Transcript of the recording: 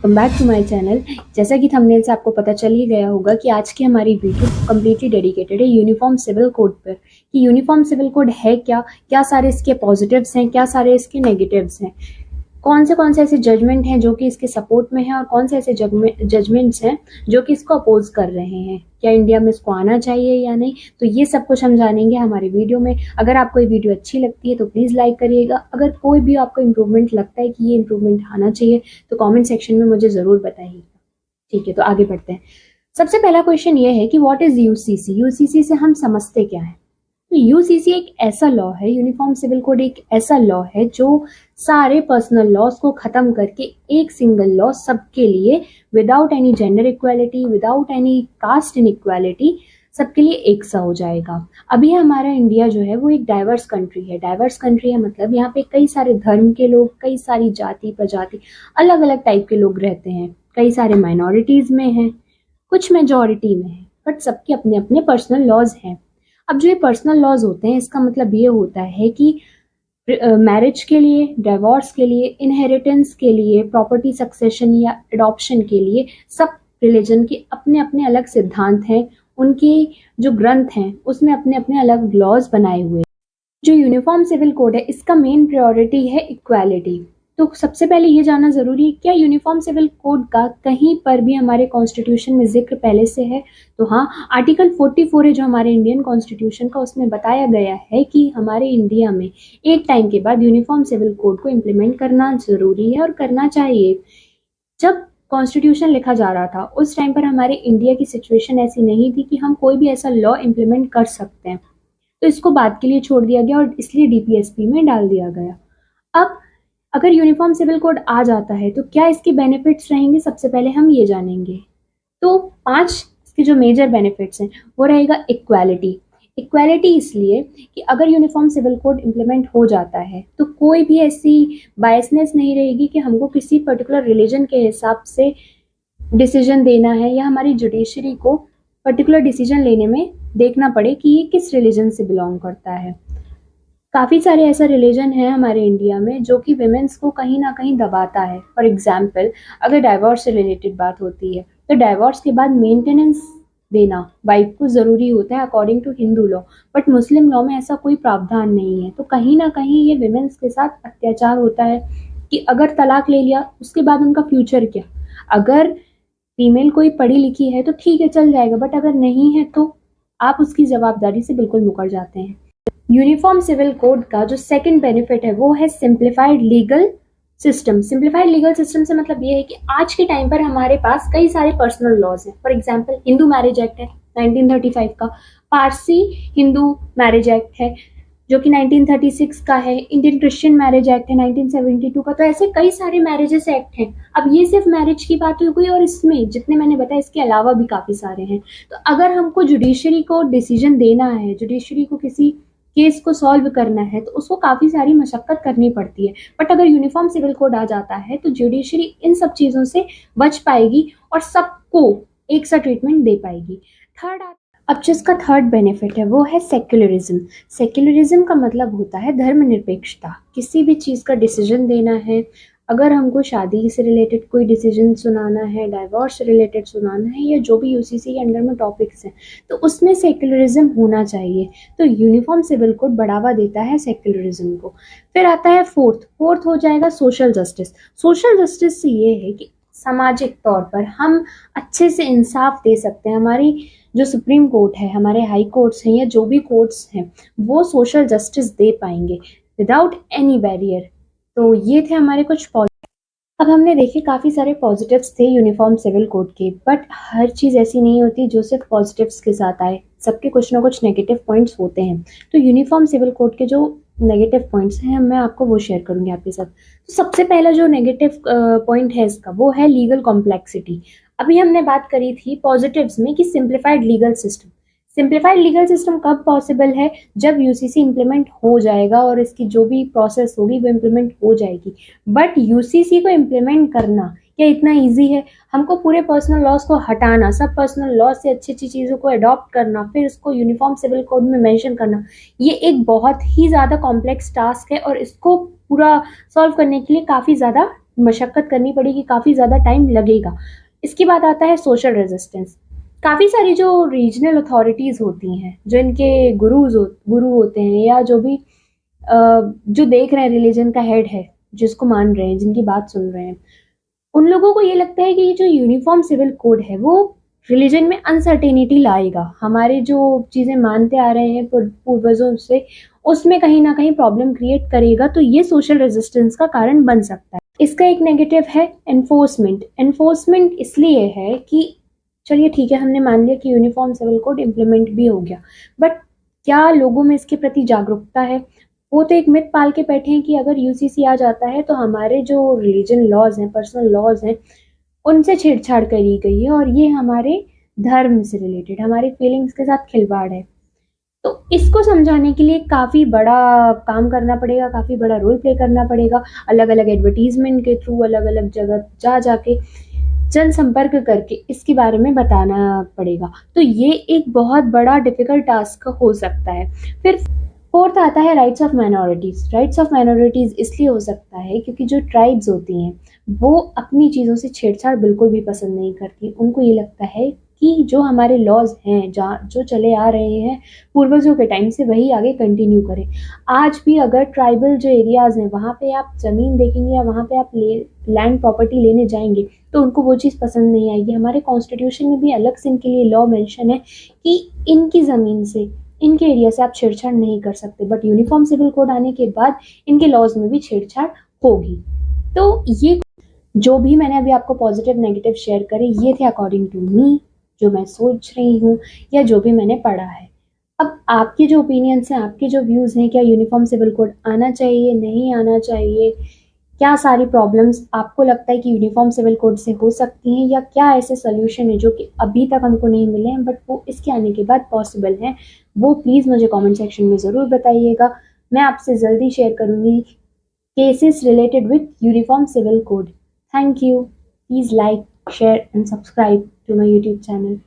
Welcome back to my channel. जैसा कि thumbnail से आपको पता चल ही गया होगा कि आज की हमारी वीडियो कम्प्लीटली डेडिकेटेड है यूनिफॉर्म सिविल कोड पर कि यूनिफॉर्म सिविल कोड है क्या, क्या सारे इसके पॉजिटिव्स हैं, क्या सारे इसके नेगेटिव्स हैं, कौन से ऐसे जजमेंट हैं जो कि इसके सपोर्ट में हैं और कौन से ऐसे जजमेंट्स हैं जो कि इसको अपोज कर रहे हैं, क्या इंडिया में इसको आना चाहिए या नहीं। तो ये सब कुछ हम जानेंगे हमारी वीडियो में। अगर आपको ये वीडियो अच्छी लगती है तो प्लीज़ लाइक करिएगा। अगर कोई भी आपको इम्प्रूवमेंट लगता है कि ये इम्प्रूवमेंट आना चाहिए तो कॉमेंट सेक्शन में मुझे ज़रूर बताइएगा। ठीक है, तो आगे बढ़ते हैं। सबसे पहला क्वेश्चन ये है कि व्हाट इज़ यूसीसी। यूसीसी से हम समझते क्या है। तो यूसीसी एक ऐसा लॉ है, यूनिफॉर्म सिविल कोड एक ऐसा लॉ है जो सारे पर्सनल लॉज को खत्म करके एक सिंगल लॉ सबके लिए, without any gender equality, without any caste inequality, सबके लिए एक सा हो जाएगा। अभी हमारा इंडिया जो है वो एक डाइवर्स कंट्री है। डाइवर्स कंट्री है मतलब यहाँ पे कई सारे धर्म के लोग, कई सारी जाति प्रजाति, अलग अलग टाइप के लोग रहते हैं। कई सारे माइनॉरिटीज में हैं, कुछ मेजॉरिटी में हैं, बट सबके अपने अपने पर्सनल लॉज हैं। अब जो ये पर्सनल लॉज होते हैं इसका मतलब ये होता है कि मैरिज के लिए, डिवोर्स के लिए, इनहेरिटेंस के लिए, प्रॉपर्टी सक्सेशन या अडॉप्शन के लिए सब रिलीजन के अपने अपने अलग सिद्धांत हैं। उनके जो ग्रंथ हैं उसमें अपने अपने अलग लॉज बनाए हुए हैं। जो यूनिफॉर्म सिविल कोड है इसका मेन प्रायोरिटी है इक्वालिटी। तो सबसे पहले ये जानना जरूरी है, क्या यूनिफॉर्म सिविल कोड का कहीं पर भी हमारे कॉन्स्टिट्यूशन में जिक्र पहले से है? तो हाँ, आर्टिकल 44 है जो हमारे इंडियन कॉन्स्टिट्यूशन का, उसमें बताया गया है कि हमारे इंडिया में एक टाइम के बाद यूनिफॉर्म सिविल कोड को इम्प्लीमेंट करना जरूरी है और करना चाहिए। जब कॉन्स्टिट्यूशन लिखा जा रहा था उस टाइम पर हमारे इंडिया की सिचुएशन ऐसी नहीं थी कि हम कोई भी ऐसा लॉ इम्प्लीमेंट कर सकते हैं, तो इसको बाद के लिए छोड़ दिया गया और इसलिए डीपीएसपी में डाल दिया गया। अब अगर यूनिफॉर्म सिविल कोड आ जाता है तो क्या इसके बेनिफिट्स रहेंगे, सबसे पहले हम ये जानेंगे। तो 5 इसके जो मेजर बेनिफिट्स हैं वो रहेगा इक्वालिटी। इक्वालिटी इसलिए कि अगर यूनिफॉर्म सिविल कोड इम्प्लीमेंट हो जाता है तो कोई भी ऐसी बायसनेस नहीं रहेगी कि हमको किसी पर्टिकुलर रिलीजन के हिसाब से डिसीजन देना है या हमारी जुडिशरी को पर्टिकुलर डिसीजन लेने में देखना पड़े कि ये किस रिलीजन से बिलोंग करता है। काफ़ी सारे ऐसा रिलीजन है हमारे इंडिया में जो कि विमेंस को कहीं ना कहीं दबाता है। फॉर एग्जाम्पल, अगर डाइवोर्स से रिलेटेड बात होती है तो डाइवोर्स के बाद मेंटेनेंस देना वाइफ को ज़रूरी होता है according to Hindu law, but Muslim law में ऐसा कोई प्रावधान नहीं है। तो कहीं ना कहीं ये विमेंस के साथ अत्याचार होता है कि अगर तलाक ले लिया उसके बाद उनका फ्यूचर क्या। अगर फीमेल कोई पढ़ी लिखी है तो ठीक है, चल जाएगा, बट अगर नहीं है तो आप उसकी जवाबदारी से बिल्कुल मुकर जाते हैं। यूनिफॉर्म सिविल कोड का जो सेकंड बेनिफिट है वो है simplified legal system. Simplified legal system से मतलब ये है कि आज के टाइम पर हमारे पास कई सारे पर्सनल लॉज हैं। For example, Hindu marriage act है 1935 का, पारसी हिंदू मैरिज एक्ट है जो कि 1936 का है, इंडियन क्रिश्चियन मैरिज एक्ट है 1972 का। तो ऐसे कई सारे मैरिजेस एक्ट हैं। अब ये सिर्फ मैरिज की बात हो गई और इसमें जितने मैंने बताया इसके अलावा भी काफ़ी सारे हैं। तो अगर हमको जुडिशरी को डिसीजन देना है, जुडिशरी को किसी केस को सॉल्व करना है तो उसको काफ़ी सारी मशक्कत करनी पड़ती है। बट अगर यूनिफॉर्म सिविल कोड आ जाता है तो जुडिशरी इन सब चीज़ों से बच पाएगी और सबको एक सा ट्रीटमेंट दे पाएगी। अब जिसका थर्ड बेनिफिट है वो है सेक्युलरिज्म। सेक्युलरिज्म का मतलब होता है धर्मनिरपेक्षता। किसी भी चीज़ का डिसीजन देना है, अगर हमको शादी से रिलेटेड कोई डिसीजन सुनाना है, डाइवोर्स से रिलेटेड सुनाना है, या जो भी यूसीसी के अंडर में टॉपिक्स हैं, तो उसमें सेक्युलरिज्म होना चाहिए। तो यूनिफॉर्म सिविल कोड बढ़ावा देता है सेक्युलरिज्म को। फिर आता है फोर्थ हो जाएगा सोशल जस्टिस। सोशल जस्टिस से ये है कि सामाजिक तौर पर हम अच्छे से इंसाफ दे सकते हैं। हमारी जो सुप्रीम कोर्ट है, हमारे हाई कोर्ट्स हैं या जो भी कोर्ट्स हैं, वो सोशल जस्टिस दे पाएंगे विदाउट एनी बैरियर। तो ये थे हमारे कुछ अब हमने देखे काफ़ी सारे पॉजिटिव्स थे यूनिफॉर्म सिविल कोड के, बट हर चीज़ ऐसी नहीं होती जो सिर्फ पॉजिटिव्स के साथ आए। सबके कुछ ना कुछ नेगेटिव पॉइंट्स होते हैं। तो यूनिफॉर्म सिविल कोड के जो नेगेटिव पॉइंट्स हैं मैं आपको वो शेयर करूँगी आपके साथ। तो सबसे पहला जो नेगेटिव पॉइंट है इसका वो है लीगल कॉम्प्लेक्सिटी। अभी हमने बात करी थी पॉजिटिव्स में कि simplified legal system. Simplified legal system कब पॉसिबल है? जब यूसीसी इम्प्लीमेंट हो जाएगा और इसकी जो भी प्रोसेस होगी वो इम्प्लीमेंट हो जाएगी। बट यूसीसी को इम्प्लीमेंट करना क्या इतना इजी है? हमको पूरे पर्सनल लॉज को हटाना, सब पर्सनल लॉज से अच्छी अच्छी चीज़ों को अडॉप्ट करना, फिर इसको यूनिफॉर्म सिविल कोड में मेंशन करना, ये एक बहुत ही ज़्यादा कॉम्प्लेक्स टास्क है और इसको पूरा सॉल्व करने के लिए काफ़ी ज़्यादा मशक्कत करनी पड़ेगी, काफ़ी ज़्यादा टाइम लगेगा। इसके बाद आता है सोशल रेजिस्टेंस। काफ़ी सारी जो रीजनल अथॉरिटीज़ होती हैं, जो इनके गुरु होते हैं, या जो भी जो देख रहे हैं, रिलीजन का हेड है, जिसको मान रहे हैं, जिनकी बात सुन रहे हैं, उन लोगों को ये लगता है कि ये जो यूनिफॉर्म सिविल कोड है वो रिलीजन में अनसर्टेनिटी लाएगा, हमारे जो चीज़ें मानते आ रहे हैं पूर्वजों से, उसमें कहीं ना कहीं प्रॉब्लम क्रिएट करेगा। तो ये सोशल रेजिस्टेंस का कारण बन सकता है। इसका एक नेगेटिव है एनफोर्समेंट। एनफोर्समेंट इसलिए है कि चलिए ठीक है, हमने मान लिया कि यूनिफॉर्म सिविल कोड इम्प्लीमेंट भी हो गया, बट क्या लोगों में इसके प्रति जागरूकता है? वो तो एक मिथ पाल के बैठे हैं कि अगर यूसीसी आ जाता है तो हमारे जो रिलीजन लॉज हैं, पर्सनल लॉज हैं, उनसे छेड़छाड़ करी गई है और ये हमारे धर्म से रिलेटेड, हमारी फीलिंग्स के साथ खिलवाड़ है। तो इसको समझाने के लिए काफ़ी बड़ा काम करना पड़ेगा, काफ़ी बड़ा रोल प्ले करना पड़ेगा, अलग अलग एडवर्टीजमेंट के थ्रू, अलग अलग जगह जा जाके जनसंपर्क करके इसके बारे में बताना पड़ेगा। तो ये एक बहुत बड़ा डिफिकल्ट टास्क हो सकता है। फिर फोर्थ आता है rights of minorities. Rights of minorities इसलिए हो सकता है क्योंकि जो ट्राइब्स होती हैं वो अपनी चीज़ों से छेड़छाड़ बिल्कुल भी पसंद नहीं करती। उनको ये लगता है कि जो हमारे लॉज हैं, जहाँ जो चले आ रहे हैं पूर्वजों के टाइम से, वही आगे कंटिन्यू करें। आज भी अगर ट्राइबल जो एरियाज़ हैं वहाँ पे आप ज़मीन देखेंगे या वहाँ पे आप लैंड प्रॉपर्टी लेने जाएंगे तो उनको वो चीज़ पसंद नहीं आएगी। हमारे कॉन्स्टिट्यूशन में भी अलग से इनके लिए लॉ मेंशन है कि इनकी ज़मीन से, इनके एरिया से आप छेड़छाड़ नहीं कर सकते, बट यूनिफॉर्म सिविल कोड आने के बाद इनके लॉज में भी छेड़छाड़ होगी। तो ये जो भी मैंने अभी आपको पॉजिटिव नेगेटिव शेयर करे, ये थे अकॉर्डिंग टू मी, जो मैं सोच रही हूँ या जो भी मैंने पढ़ा है। अब आपके जो ओपिनियंस हैं, आपके जो व्यूज़ हैं, क्या यूनिफॉर्म सिविल कोड आना चाहिए, नहीं आना चाहिए, क्या सारी प्रॉब्लम्स आपको लगता है कि यूनिफॉर्म सिविल कोड से हो सकती हैं, या क्या ऐसे सोल्यूशन है जो कि अभी तक हमको नहीं मिले हैं बट वो इसके आने के बाद पॉसिबल हैं, वो प्लीज़ मुझे कमेंट सेक्शन में ज़रूर बताइएगा। मैं आपसे जल्दी शेयर करूँगी cases related with uniform civil code. Thank you. Please like, share and subscribe to my YouTube channel.